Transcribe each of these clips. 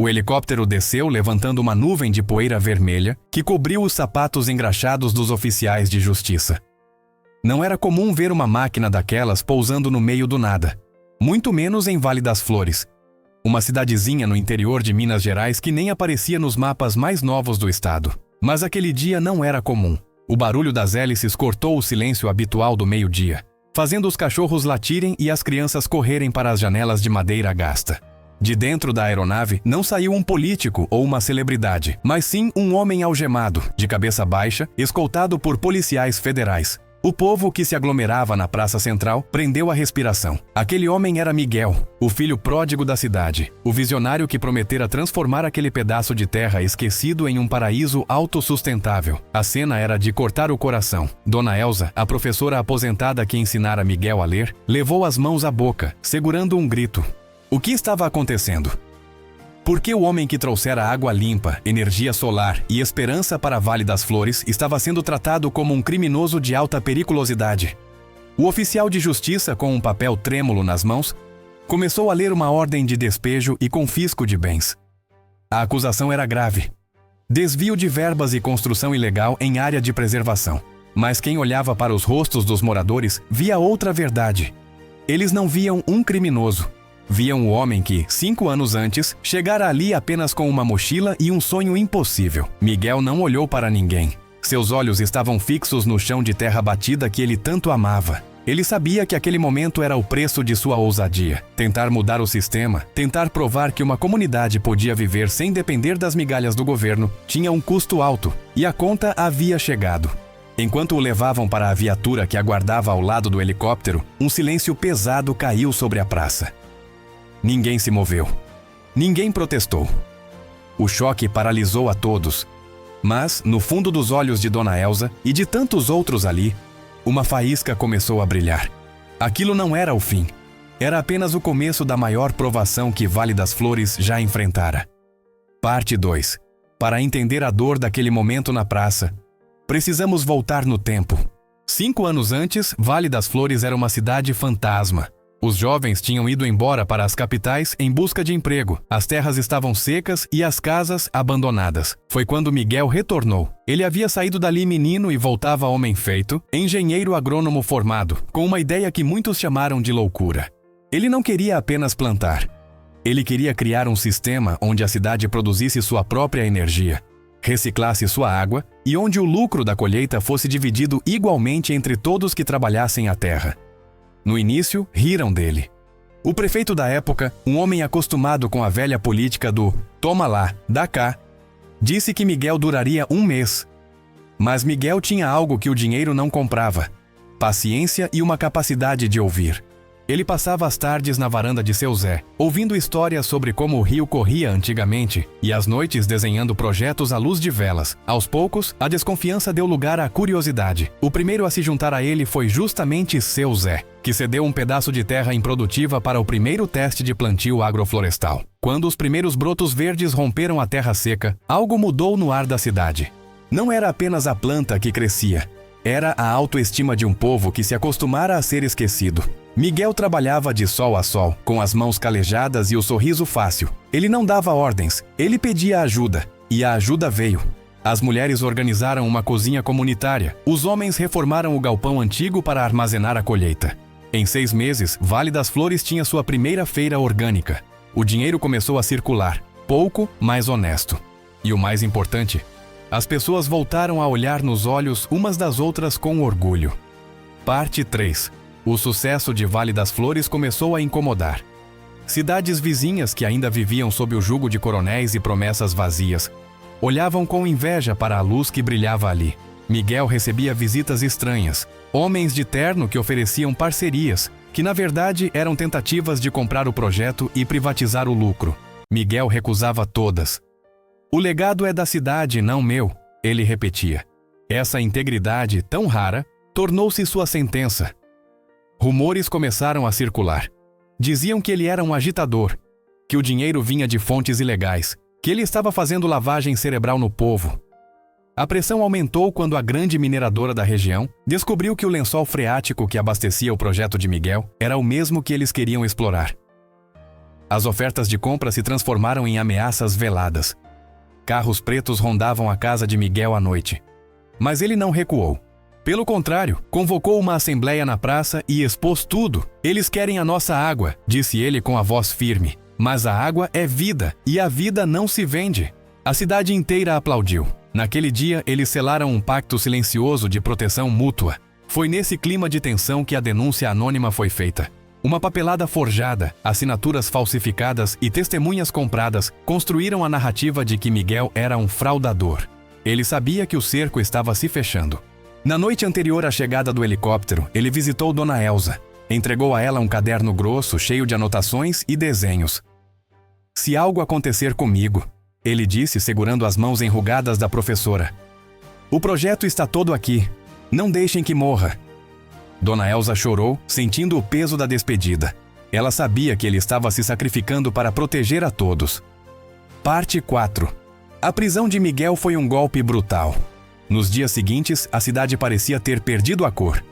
O helicóptero desceu levantando uma nuvem de poeira vermelha que cobriu os sapatos engraxados dos oficiais de justiça. Não era comum ver uma máquina daquelas pousando no meio do nada, muito menos em Vale das Flores, uma cidadezinha no interior de Minas Gerais que nem aparecia nos mapas mais novos do estado. Mas aquele dia não era comum. O barulho das hélices cortou o silêncio habitual do meio-dia, fazendo os cachorros latirem e as crianças correrem para as janelas de madeira gasta. De dentro da aeronave não saiu um político ou uma celebridade, mas sim um homem algemado, de cabeça baixa, escoltado por policiais federais. O povo que se aglomerava na praça central prendeu a respiração. Aquele homem era Miguel, o filho pródigo da cidade, o visionário que prometera transformar aquele pedaço de terra esquecido em um paraíso autossustentável. A cena era de cortar o coração. Dona Elza, a professora aposentada que ensinara Miguel a ler, levou as mãos à boca, segurando um grito. O que estava acontecendo? Por que o homem que trouxera água limpa, energia solar e esperança para Vale das Flores estava sendo tratado como um criminoso de alta periculosidade? O oficial de justiça, com um papel trêmulo nas mãos, começou a ler uma ordem de despejo e confisco de bens. A acusação era grave. Desvio de verbas e construção ilegal em área de preservação. Mas quem olhava para os rostos dos moradores via outra verdade. Eles não viam um criminoso. Viam o homem que, 5 anos antes, chegara ali apenas com uma mochila e um sonho impossível. Miguel não olhou para ninguém. Seus olhos estavam fixos no chão de terra batida que ele tanto amava. Ele sabia que aquele momento era o preço de sua ousadia. Tentar mudar o sistema, tentar provar que uma comunidade podia viver sem depender das migalhas do governo, tinha um custo alto, e a conta havia chegado. Enquanto o levavam para a viatura que aguardava ao lado do helicóptero, um silêncio pesado caiu sobre a praça. Ninguém se moveu. Ninguém protestou. O choque paralisou a todos. Mas, no fundo dos olhos de Dona Elza e de tantos outros ali, uma faísca começou a brilhar. Aquilo não era o fim. Era apenas o começo da maior provação que Vale das Flores já enfrentara. Parte 2. Para entender a dor daquele momento na praça, precisamos voltar no tempo. 5 anos antes, Vale das Flores era uma cidade fantasma. Os jovens tinham ido embora para as capitais em busca de emprego. As terras estavam secas e as casas abandonadas. Foi quando Miguel retornou. Ele havia saído dali menino e voltava homem feito, engenheiro agrônomo formado, com uma ideia que muitos chamaram de loucura. Ele não queria apenas plantar. Ele queria criar um sistema onde a cidade produzisse sua própria energia, reciclasse sua água e onde o lucro da colheita fosse dividido igualmente entre todos que trabalhassem a terra. No início, riram dele. O prefeito da época, um homem acostumado com a velha política do "toma lá, dá cá", disse que Miguel duraria 1 mês. Mas Miguel tinha algo que o dinheiro não comprava: paciência e uma capacidade de ouvir. Ele passava as tardes na varanda de seu Zé, ouvindo histórias sobre como o rio corria antigamente, e as noites desenhando projetos à luz de velas. Aos poucos, a desconfiança deu lugar à curiosidade. O primeiro a se juntar a ele foi justamente seu Zé, que cedeu um pedaço de terra improdutiva para o primeiro teste de plantio agroflorestal. Quando os primeiros brotos verdes romperam a terra seca, algo mudou no ar da cidade. Não era apenas a planta que crescia, era a autoestima de um povo que se acostumara a ser esquecido. Miguel trabalhava de sol a sol, com as mãos calejadas e o sorriso fácil. Ele não dava ordens, ele pedia ajuda, e a ajuda veio. As mulheres organizaram uma cozinha comunitária, os homens reformaram o galpão antigo para armazenar a colheita. Em 6 meses, Vale das Flores tinha sua primeira feira orgânica. O dinheiro começou a circular, pouco, mas honesto. E o mais importante, as pessoas voltaram a olhar nos olhos umas das outras com orgulho. Parte 3. O sucesso de Vale das Flores começou a incomodar. Cidades vizinhas que ainda viviam sob o jugo de coronéis e promessas vazias olhavam com inveja para a luz que brilhava ali. Miguel recebia visitas estranhas, homens de terno que ofereciam parcerias, que na verdade eram tentativas de comprar o projeto e privatizar o lucro. Miguel recusava todas. "O legado é da cidade, não meu", ele repetia. Essa integridade, tão rara, tornou-se sua sentença. Rumores começaram a circular. Diziam que ele era um agitador, que o dinheiro vinha de fontes ilegais, que ele estava fazendo lavagem cerebral no povo. A pressão aumentou quando a grande mineradora da região descobriu que o lençol freático que abastecia o projeto de Miguel era o mesmo que eles queriam explorar. As ofertas de compra se transformaram em ameaças veladas. Carros pretos rondavam a casa de Miguel à noite. Mas ele não recuou. Pelo contrário, convocou uma assembleia na praça e expôs tudo. Eles querem a nossa água, disse ele com a voz firme. Mas a água é vida, e a vida não se vende. A cidade inteira aplaudiu. Naquele dia, eles selaram um pacto silencioso de proteção mútua. Foi nesse clima de tensão que a denúncia anônima foi feita. Uma papelada forjada, assinaturas falsificadas e testemunhas compradas construíram a narrativa de que Miguel era um fraudador. Ele sabia que o cerco estava se fechando. Na noite anterior à chegada do helicóptero, ele visitou Dona Elza. Entregou a ela um caderno grosso, cheio de anotações e desenhos. "Se algo acontecer comigo", ele disse, segurando as mãos enrugadas da professora. "O projeto está todo aqui. Não deixem que morra." Dona Elza chorou, sentindo o peso da despedida. Ela sabia que ele estava se sacrificando para proteger a todos. Parte 4. A prisão de Miguel foi um golpe brutal. Nos dias seguintes, a cidade parecia ter perdido a cor.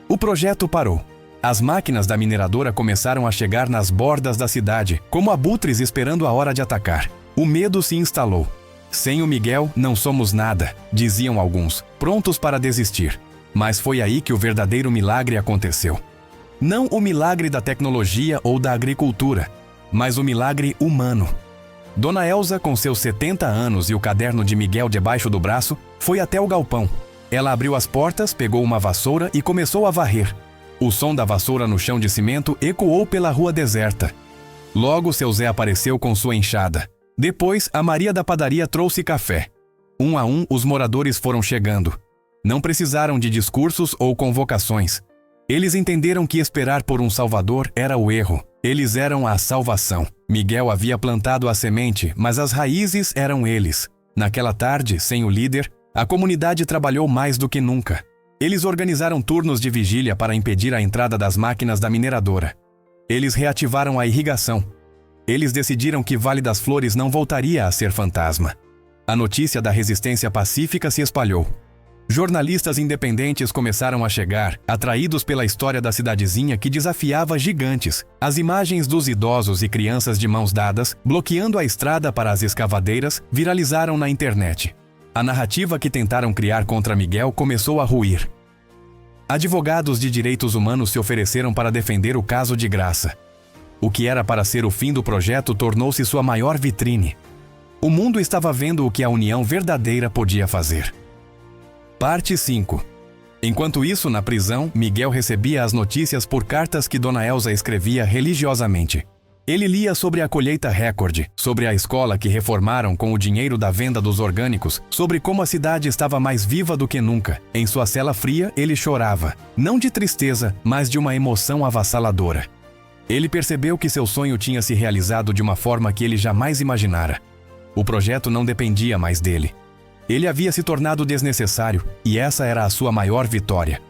O projeto parou. As máquinas da mineradora começaram a chegar nas bordas da cidade, como abutres esperando a hora de atacar. O medo se instalou. "Sem o Miguel, não somos nada", diziam alguns, prontos para desistir. Mas foi aí que o verdadeiro milagre aconteceu. Não o milagre da tecnologia ou da agricultura, mas o milagre humano. Dona Elza, com seus 70 anos e o caderno de Miguel debaixo do braço, foi até o galpão. Ela abriu as portas, pegou uma vassoura e começou a varrer. O som da vassoura no chão de cimento ecoou pela rua deserta. Logo, seu Zé apareceu com sua enxada. Depois, a Maria da padaria trouxe café. Um a um, os moradores foram chegando. Não precisaram de discursos ou convocações. Eles entenderam que esperar por um salvador era o erro. Eles eram a salvação. Miguel havia plantado a semente, mas as raízes eram eles. Naquela tarde, sem o líder, a comunidade trabalhou mais do que nunca. Eles organizaram turnos de vigília para impedir a entrada das máquinas da mineradora. Eles reativaram a irrigação. Eles decidiram que Vale das Flores não voltaria a ser fantasma. A notícia da resistência pacífica se espalhou. Jornalistas independentes começaram a chegar, atraídos pela história da cidadezinha que desafiava gigantes. As imagens dos idosos e crianças de mãos dadas, bloqueando a estrada para as escavadeiras, viralizaram na internet. A narrativa que tentaram criar contra Miguel começou a ruir. Advogados de direitos humanos se ofereceram para defender o caso de graça. O que era para ser o fim do projeto tornou-se sua maior vitrine. O mundo estava vendo o que a união verdadeira podia fazer. Parte 5. Enquanto isso, na prisão, Miguel recebia as notícias por cartas que Dona Elza escrevia religiosamente. Ele lia sobre a colheita recorde, sobre a escola que reformaram com o dinheiro da venda dos orgânicos, sobre como a cidade estava mais viva do que nunca. Em sua cela fria, ele chorava, não de tristeza, mas de uma emoção avassaladora. Ele percebeu que seu sonho tinha se realizado de uma forma que ele jamais imaginara. O projeto não dependia mais dele. Ele havia se tornado desnecessário, e essa era a sua maior vitória.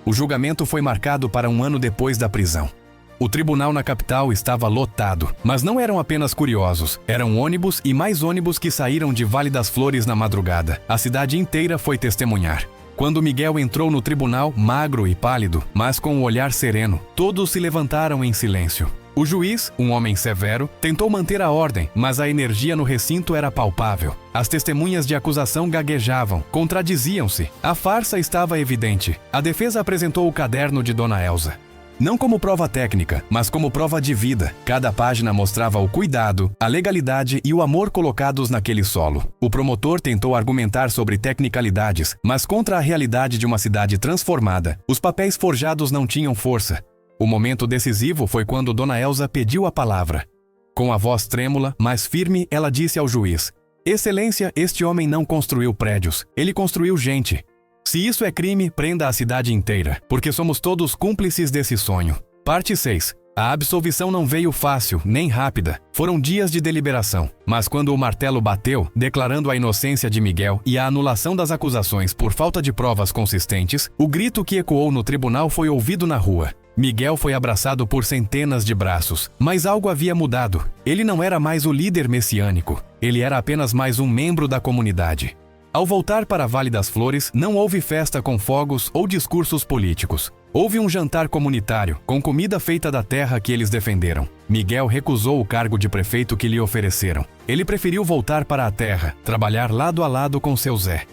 O julgamento foi marcado para um ano depois da prisão. O tribunal na capital estava lotado, mas não eram apenas curiosos. Eram ônibus e mais ônibus que saíram de Vale das Flores na madrugada. A cidade inteira foi testemunhar. Quando Miguel entrou no tribunal, magro e pálido, mas com um olhar sereno, todos se levantaram em silêncio. O juiz, um homem severo, tentou manter a ordem, mas a energia no recinto era palpável. As testemunhas de acusação gaguejavam, contradiziam-se. A farsa estava evidente. A defesa apresentou o caderno de Dona Elza. Não como prova técnica, mas como prova de vida. Cada página mostrava o cuidado, a legalidade e o amor colocados naquele solo. O promotor tentou argumentar sobre tecnicalidades, mas contra a realidade de uma cidade transformada, os papéis forjados não tinham força. O momento decisivo foi quando Dona Elza pediu a palavra. Com a voz trêmula, mas firme, ela disse ao juiz: "Excelência, este homem não construiu prédios, ele construiu gente. Se isso é crime, prenda a cidade inteira, porque somos todos cúmplices desse sonho." Parte 6. A absolvição não veio fácil, nem rápida. Foram dias de deliberação. Mas quando o martelo bateu, declarando a inocência de Miguel e a anulação das acusações por falta de provas consistentes, o grito que ecoou no tribunal foi ouvido na rua. Miguel foi abraçado por centenas de braços, mas algo havia mudado. Ele não era mais o líder messiânico. Ele era apenas mais um membro da comunidade. Ao voltar para Vale das Flores, não houve festa com fogos ou discursos políticos. Houve um jantar comunitário, com comida feita da terra que eles defenderam. Miguel recusou o cargo de prefeito que lhe ofereceram. Ele preferiu voltar para a terra, trabalhar lado a lado com seu Zé.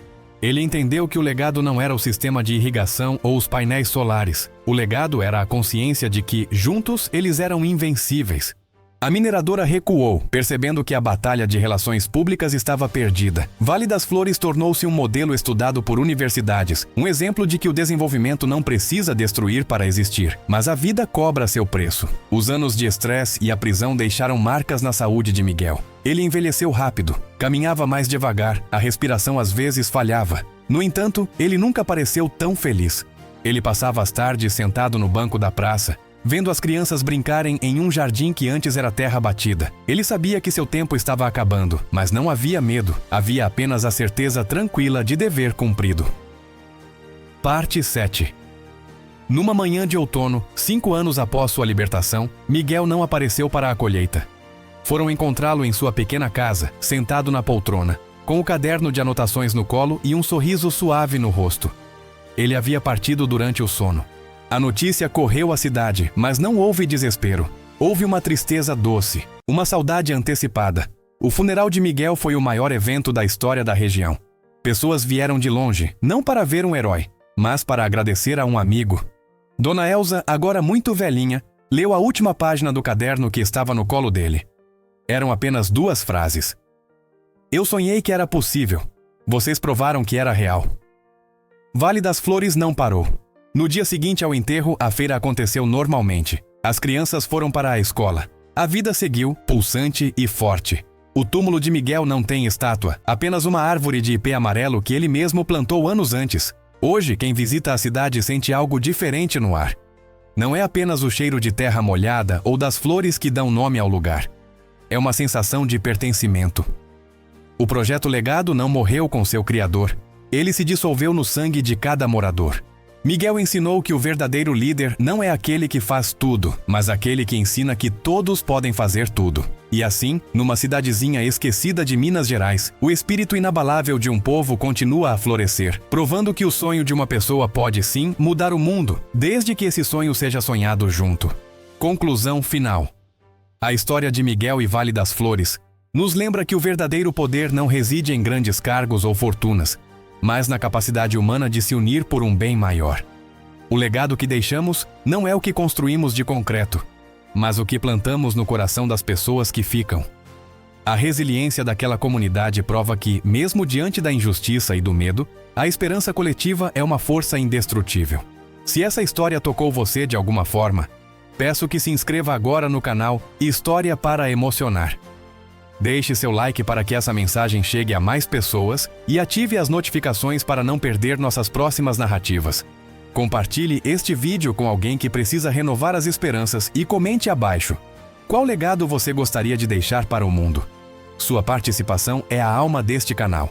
Ele entendeu que o legado não era o sistema de irrigação ou os painéis solares. O legado era a consciência de que, juntos, eles eram invencíveis. A mineradora recuou, percebendo que a batalha de relações públicas estava perdida. Vale das Flores tornou-se um modelo estudado por universidades, um exemplo de que o desenvolvimento não precisa destruir para existir, mas a vida cobra seu preço. Os anos de estresse e a prisão deixaram marcas na saúde de Miguel. Ele envelheceu rápido, caminhava mais devagar, a respiração às vezes falhava. No entanto, ele nunca pareceu tão feliz. Ele passava as tardes sentado no banco da praça, vendo as crianças brincarem em um jardim que antes era terra batida. Ele sabia que seu tempo estava acabando, mas não havia medo, havia apenas a certeza tranquila de dever cumprido. Parte 7. Numa manhã de outono, 5 anos após sua libertação, Miguel não apareceu para a colheita. Foram encontrá-lo em sua pequena casa, sentado na poltrona, com o caderno de anotações no colo e um sorriso suave no rosto. Ele havia partido durante o sono. A notícia correu a cidade, mas não houve desespero. Houve uma tristeza doce, uma saudade antecipada. O funeral de Miguel foi o maior evento da história da região. Pessoas vieram de longe, não para ver um herói, mas para agradecer a um amigo. Dona Elza, agora muito velhinha, leu a última página do caderno que estava no colo dele. Eram apenas 2 frases. Eu sonhei que era possível. Vocês provaram que era real. Vale das Flores não parou. No dia seguinte ao enterro, a feira aconteceu normalmente. As crianças foram para a escola. A vida seguiu, pulsante e forte. O túmulo de Miguel não tem estátua, apenas uma árvore de ipê amarelo que ele mesmo plantou anos antes. Hoje, quem visita a cidade sente algo diferente no ar. Não é apenas o cheiro de terra molhada ou das flores que dão nome ao lugar. É uma sensação de pertencimento. O projeto Legado não morreu com seu criador. Ele se dissolveu no sangue de cada morador. Miguel ensinou que o verdadeiro líder não é aquele que faz tudo, mas aquele que ensina que todos podem fazer tudo. E assim, numa cidadezinha esquecida de Minas Gerais, o espírito inabalável de um povo continua a florescer, provando que o sonho de uma pessoa pode sim mudar o mundo, desde que esse sonho seja sonhado junto. Conclusão final. A história de Miguel e Vale das Flores nos lembra que o verdadeiro poder não reside em grandes cargos ou fortunas, mas na capacidade humana de se unir por um bem maior. O legado que deixamos não é o que construímos de concreto, mas o que plantamos no coração das pessoas que ficam. A resiliência daquela comunidade prova que, mesmo diante da injustiça e do medo, a esperança coletiva é uma força indestrutível. Se essa história tocou você de alguma forma, peço que se inscreva agora no canal História para Emocionar. Deixe seu like para que essa mensagem chegue a mais pessoas e ative as notificações para não perder nossas próximas narrativas. Compartilhe este vídeo com alguém que precisa renovar as esperanças e comente abaixo. Qual legado você gostaria de deixar para o mundo? Sua participação é a alma deste canal.